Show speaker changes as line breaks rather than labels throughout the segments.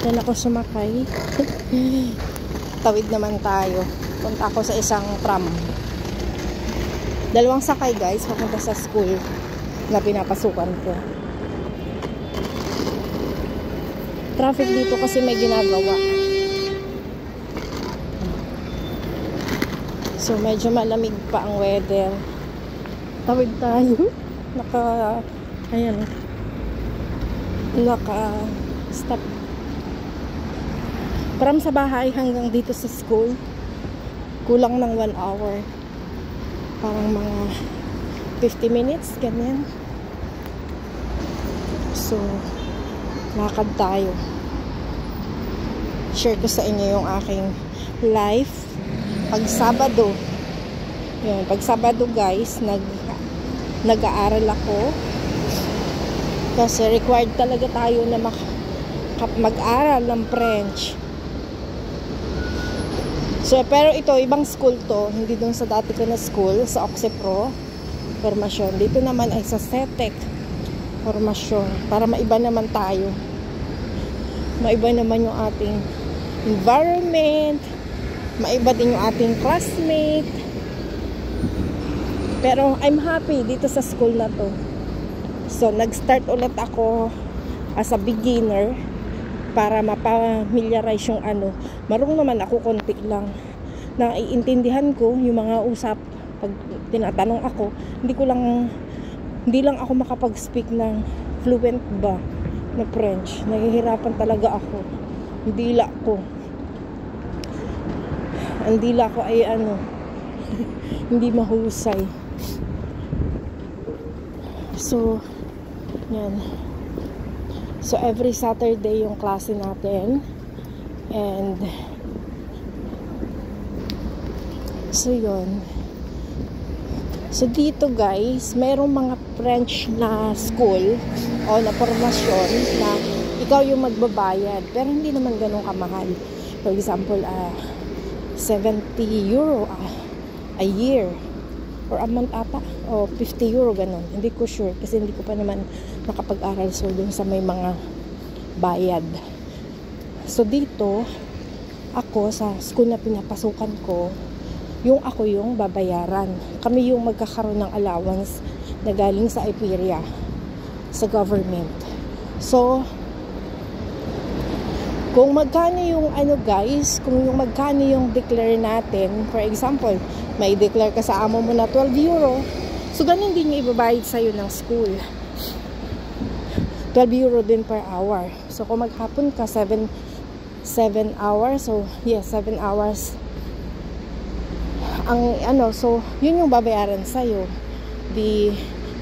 Yan ako sumakay. Tawid naman tayo. Punta ako sa isang tram. Dalawang sakay guys, papunta sa school na pinapasukan ko. Traffic dito kasi may ginagawa. So medyo malamig pa ang weather. Tawid tayo. Ayan. Stop. From sa bahay hanggang dito sa school, kulang ng 1 hour. Parang mga 50 minutes, ganyan. So, lakad tayo. Share ko sa inyo yung aking life. Pag Sabado, yun, pag Sabado guys, nag-aaral ako. Kasi required talaga tayo na mag-aral ng French. So, pero ito, ibang school to. Hindi dun sa dati ko na school, sa Oxepro Formasyon. Dito naman ay sa CETEC Formasyon. Para maiba naman tayo. Maiba naman yung ating environment. Maiba din yung ating classmate. Pero I'm happy dito sa school na to. So, nag-start ulit ako as a beginner para mapamiliarize yung ano. Marunong naman ako konti lang. Naiintindihan ko yung mga usap pag tinatanong ako. Hindi lang ako makapag-speak ng fluent ba na French. Nahihirapan talaga ako. Ang dila ko ay ano, hindi mahusay. So, yan. So, every Saturday yung klase natin. And, so, yun. So, dito guys, mayroong mga French na school o na formasyon na ikaw yung magbabayad. Pero hindi naman ganun kamahal. For example, 70 euro a year. Or a month ata. O 50 euro ganun. Hindi ko sure. Kasi hindi ko pa naman nakapag-aral. So, dun sa may mga bayad. So, dito, ako sa school na pinapasukan ko, ako yung babayaran. Kami yung magkakaroon ng allowance na galing sa IPERIA. Sa government. So, kung magkano yung kung magkano yung declare natin, for example, may declare ka sa amo mo na 12 euro, so ganun din yung ibabayad sa'yo ng school. 12 euro din per hour. So kung maghapon ka, 7 hours, so yes, 7 hours. So yun yung babayaran sa'yo. Di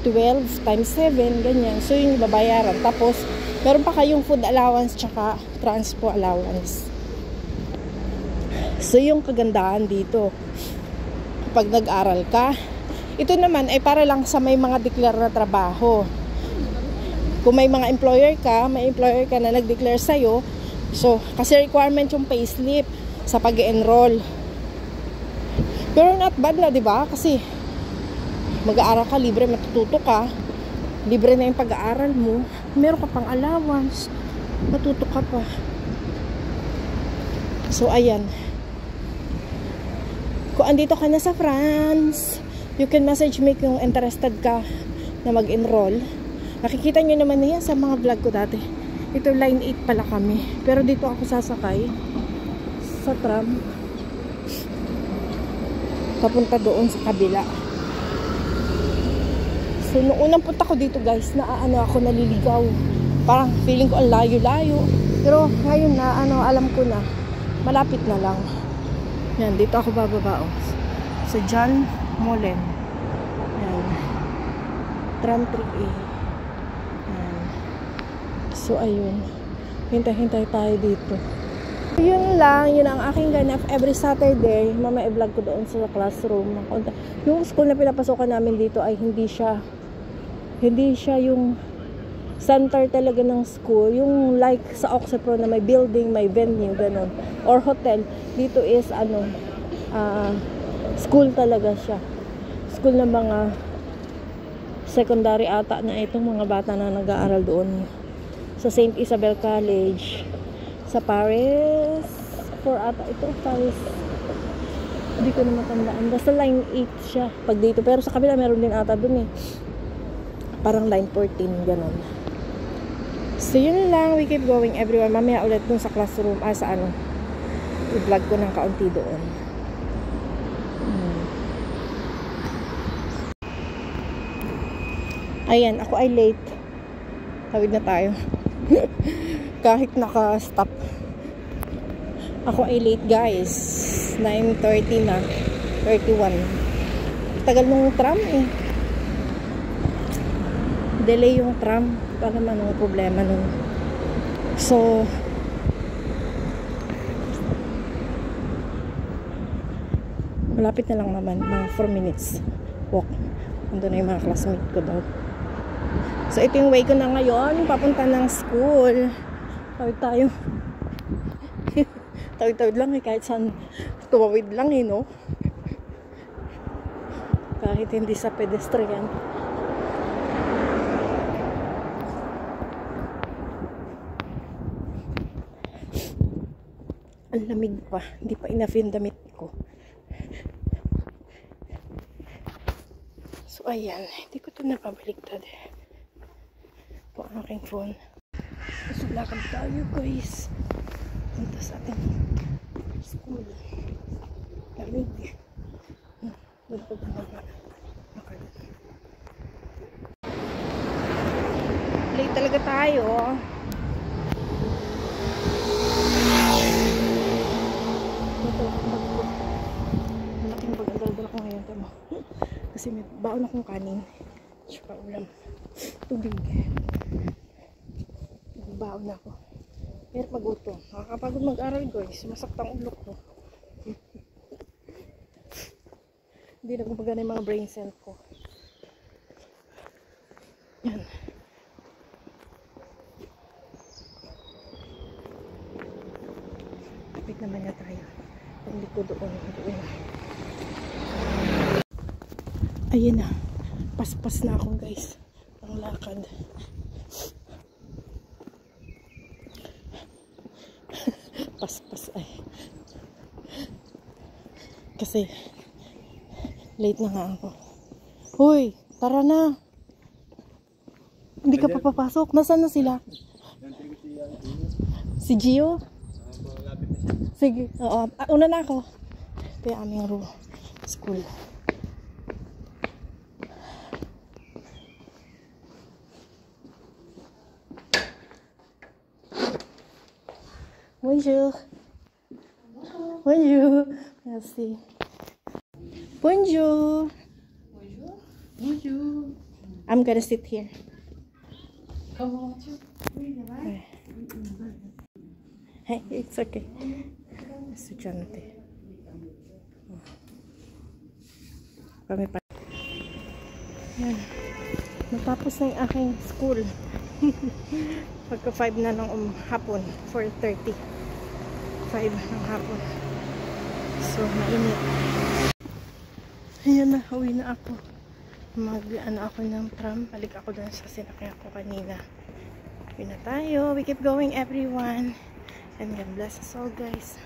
12 times 7, ganyan. So yun yung babayaran. Tapos, meron pa kayong food allowance tsaka transport allowance. So, yung kagandahan dito, pag nag-aral ka, ito naman ay para lang sa may mga declare na trabaho. Kung may mga employer ka, may employer ka na nag-declare sa'yo, so, kasi requirement yung payslip sa pag-enroll. Pero not bad na, diba? Kasi, mag-aaral ka, libre, matututo ka, libre na yung pag-aaral mo, meron ka pang allowance, matuto ka pa. So, ayan. Kung andito ka na sa France, you can message me kung interested ka na mag-enroll. Nakikita nyo naman na yan sa mga vlog ko dati. Ito, line 8 pala kami. Pero dito ako sasakay sa tram. Papunta doon sa kabila. So, noong unang punta ko dito guys, ako naliligaw. Parang feeling ko ang layo-layo. Pero ngayon na, alam ko na. Malapit na lang. Yan, dito ako bababa. Sa John Mullen. Yan. Tram 3A. Yan. So, ayun. Hintay-hintay tayo dito. Yun lang, yun ang aking ganap every Saturday. Mama i-vlog ko doon sa classroom. Yung school na pinapasokan namin dito ay hindi siya yung center talaga ng school. Yung like sa Oxepro na may building, may venue, ganun. Or hotel. Dito is school talaga siya. School ng mga secondary ata na itong mga bata na nag-aaral doon. Sa St. Isabel College. Sa Paris 4 ata ito, Paris. Hindi ko na matandaan. Basta line 8 siya pag dito. Pero sa kabila meron din ata dun eh. Parang line 14, ganun. So yun lang, we keep going everyone. Mamaya ulit dun sa classroom, sa ano, i-vlog ko ng kaunti doon. Ayan, ako ay late. Tawid na tayo. Kahit naka-stop. Ako ay late guys. 9:30 na. 31. Tagal nung tram eh. Delay yung tram. Pa naman ang problema nun. So, malapit na lang naman. Mga 4 minutes walk. Ando na yung mga classmate ko daw. So, ito yung way ko na ngayon. Papunta ng school. Tawid tayo. Tawid-tawid lang eh. Kahit saan tumawid lang eh, no? Kahit hindi sa pedestrian. Ang lamig pa. Hindi pa enough yung damit ko. So, ayan. Hindi ko ito napabaliktad. Ito ang aking phone. So, lakad tayo, guys. Punta sa ating school. Lamig. Doon pa ba late talaga tayo. Ito, malaking pag-andal-dal ko ngayon. Tama. Kasi may baon akong kanin. Tsaka ulam. Tubig. Nagbaon ako. Pero magutom. Nakakapagod mag-aral guys. Sumasaktang ulo ko. Hindi na kumbaga na yung mga brain cell ko. Yan. Kapit naman na tayo. Hindi ko doon. Ayan na. Paspas na ako guys. Ang lakad. Paspas ay. Kasi late na nga ako. Hoy, tara na. Hindi ka pa papasok. Nasaan na sila? Si Gio? Sige. Oo. Una na ako. Ito yung aming school. Bonjour. Bonjour. Merci. Bonjour.
Bonjour. Bonjour.
I'm gonna sit here.
Comment vas-tu? Oui, ça va?
Hey, it's okay. Estudyante. Kami pa. Yan. Natapos na yung aking school. Pagka 5 na ng hapon. 4:30. 5 ng hapon. So, mainit. Ayan na, uwi na ako. Mag-ano ako ng tram. Balik ako dun sa sinakyan ko kanina. Uwi na tayo. We keep going everyone. And God bless us all guys.